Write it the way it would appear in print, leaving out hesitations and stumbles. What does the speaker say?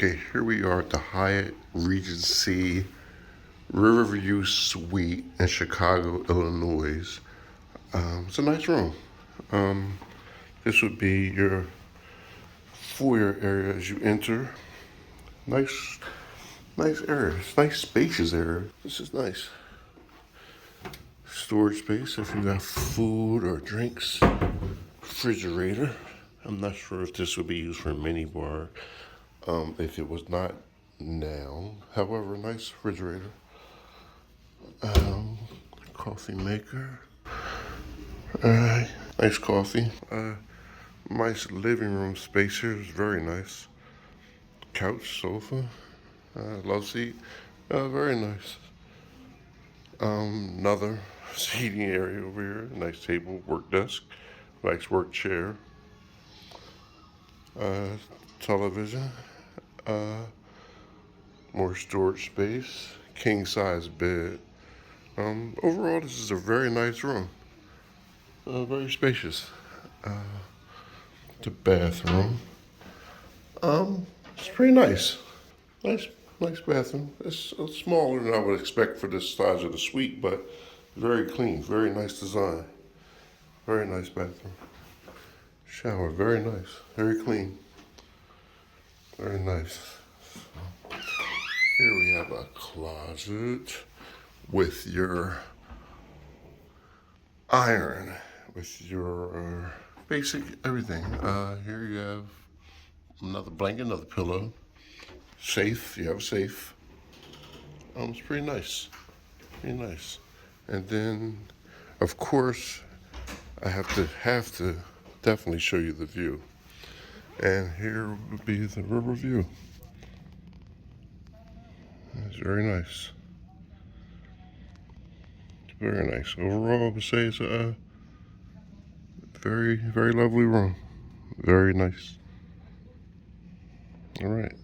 Okay, here we are at the Hyatt Regency Riverview Suite in Chicago, Illinois. It's a nice room. Um, this would be your foyer area as you enter. Nice, nice area. It's nice, spacious area. This is nice. Storage space if you got food or drinks. Refrigerator. I'm not sure if this would be used for a mini bar. If it was not now. However, nice refrigerator. Coffee maker. Nice coffee. Nice living room space here. It's very nice. Couch, sofa, love seat. Very nice. Another seating area over here. Nice table, work desk, nice work chair. Television. More storage space. King size bed. Overall, this is a very nice room. Very spacious. The bathroom. It's pretty nice. Nice bathroom. It's smaller than I would expect for this size of the suite, but very clean. Very nice design. Very nice bathroom. Shower. Very nice. Very clean. Very nice. Here we have a closet with your iron, with your basic everything. Here you have another blanket, another pillow, safe. You have a safe. It's pretty nice, pretty nice. And then, of course, I have to definitely show you the view. And here would be the river view. It's very nice. It's very nice. Overall, I would say it's a very, very lovely room. Very nice. All right.